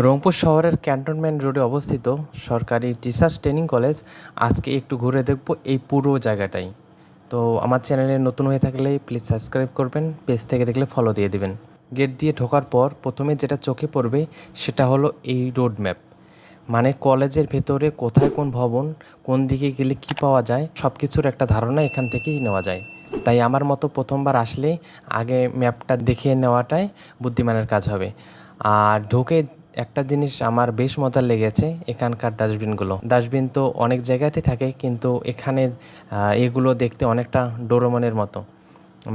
রংপুর শহরের ক্যান্টনমেন্ট রোডে অবস্থিত সরকারি টিচার্স ট্রেনিং কলেজ। আজকে একটু ঘুরে দেখব এই পুরো জায়গাটাই। তো আমার চ্যানেলে নতুন হয়ে থাকলে প্লিজ সাবস্ক্রাইব করবেন, পেজ থেকে দেখলে ফলো দিয়ে দিবেন। গেট দিয়ে ঢোকার পর প্রথমে যেটা চোখে পড়বে সেটা হলো এই রোড ম্যাপ। মানে কলেজের ভেতরে কোথায় কোন ভবন, কোন দিকে গেলে কি পাওয়া যায়, সব কিছুর একটা ধারণা এখান থেকেই নেওয়া যায়। তাই আমার মতো প্রথমবার আসলে আগে ম্যাপটা দেখে নেওয়াটাই বুদ্ধিমানের কাজ হবে। আর ঢোকে একটা জিনিস আমার বেশ মজার লেগেছে, এখানকার ডাস্টবিনগুলো। ডাস্টবিন তো অনেক জায়গাতে থাকে, কিন্তু এখানে এগুলো দেখতে অনেকটা ডোরেমনের মতো।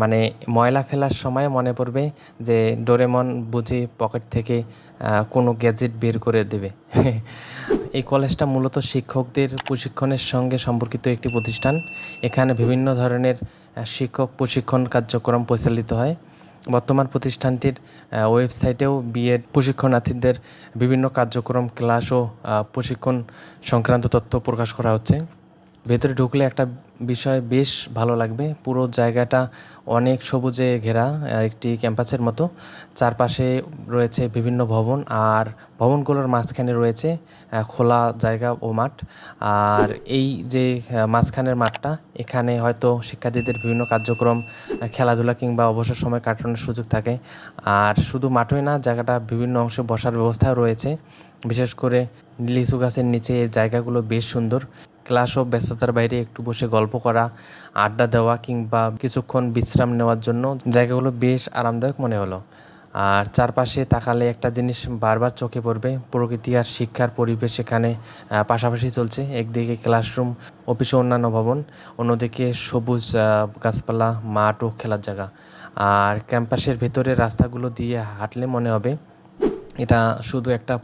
মানে ময়লা ফেলার সময় মনে পড়বে যে ডোরেমন বুঝি পকেট থেকে কোনো গ্যাজেট বের করে দেবে। এই কলেজটা মূলত শিক্ষকদের প্রশিক্ষণের সঙ্গে সম্পর্কিত একটি প্রতিষ্ঠান। এখানে বিভিন্ন ধরনের শিক্ষক প্রশিক্ষণ কার্যক্রম পরিচালিত হয়। বর্তমান প্রতিষ্ঠানটির ওয়েবসাইটেও বিএড প্রশিক্ষণার্থীদের বিভিন্ন কার্যক্রম, ক্লাস ও প্রশিক্ষণ সংক্রান্ত তথ্য প্রকাশ করা হচ্ছে। ভেতরে ঢুকলে একটা বিষয় বেশ ভালো লাগবে, পুরো জায়গাটা অনেক সবুজে ঘেরা একটি ক্যাম্পাসের মতো। চারপাশে রয়েছে বিভিন্ন ভবন, আর ভবনগুলোর মাঝখানে রয়েছে খোলা জায়গা ও মাঠ। আর এই যে মাঝখানের মাঠটা, এখানে হয়তো শিক্ষার্থীদের বিভিন্ন কার্যক্রম, খেলাধুলা কিংবা অবসর সময় কাটানোর সুযোগ থাকে। আর শুধু মাঠই না, জায়গাটা বিভিন্ন অংশে বসার ব্যবস্থাও রয়েছে। বিশেষ করে লিচু গাছের নিচে এই জায়গাগুলো বেশ সুন্দর। ক্লাস ও ব্যস্ততার বাইরে একটু বসে গল্প করা, আড্ডা দেওয়া কিংবা কিছুক্ষণ বিশ্রাম নেওয়ার জন্য জায়গাগুলো বেশ আরামদায়ক মনে হলো। আর চারপাশে তাকালে একটা জিনিস বারবার চোখে পড়বে, প্রকৃতি আর শিক্ষার পরিবেশ এখানে পাশাপাশি চলছে। একদিকে ক্লাসরুম, অফিস ও অন্যান্য ভবন, অন্যদিকে সবুজ গাছপালা, মাঠ ও খেলার জায়গা। আর ক্যাম্পাসের ভেতরে রাস্তাগুলো দিয়ে হাঁটলে মনে হবে এটা শুধু একটা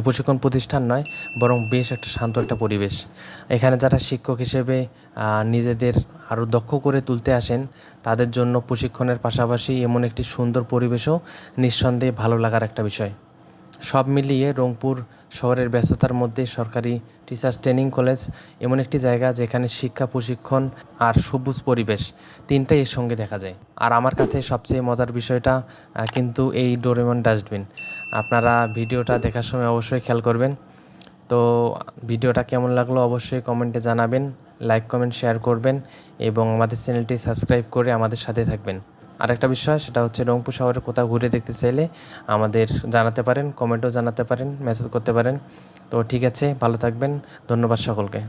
প্রশিক্ষণ প্রতিষ্ঠান নয়, বরং বেশ একটা শান্ত একটা পরিবেশ। এখানে যারা শিক্ষক হিসেবে নিজেদের আরও দক্ষ করে তুলতে আসেন, তাদের জন্য প্রশিক্ষণের পাশাপাশি এমন একটি সুন্দর পরিবেশও নিঃসন্দেহে ভালো লাগার একটা বিষয়। সব মিলিয়ে রংপুর শহরের ব্যস্ততার মধ্যে সরকারি টিচার্স ট্রেনিং কলেজ এমন একটি জায়গা যেখানে শিক্ষা, প্রশিক্ষণ আর সবুজ পরিবেশ তিনটাই এর সঙ্গে দেখা যায়। আর আমার কাছে সবচেয়ে মজার বিষয়টা কিন্তু এই ডোরেমন ডাস্টবিন। আপনারা ভিডিওটা দেখার সময় অবশ্যই খেয়াল করবেন। তো ভিডিওটা কেমন লাগলো অবশ্যই কমেন্টে জানাবেন, লাইক কমেন্ট শেয়ার করবেন এবং আমাদের চ্যানেলটি সাবস্ক্রাইব করে আমাদের সাথে থাকবেন। আরেকটা বিষয়, সেটা হচ্ছে রংপুর শহরে কোথাও ঘুরে দেখতে চাইলে আমাদের জানাতে পারেন, কমেন্টও জানাতে পারেন, মেসেজ করতে পারেন। তো ঠিক আছে, ভালো থাকবেন। ধন্যবাদ সকলকে।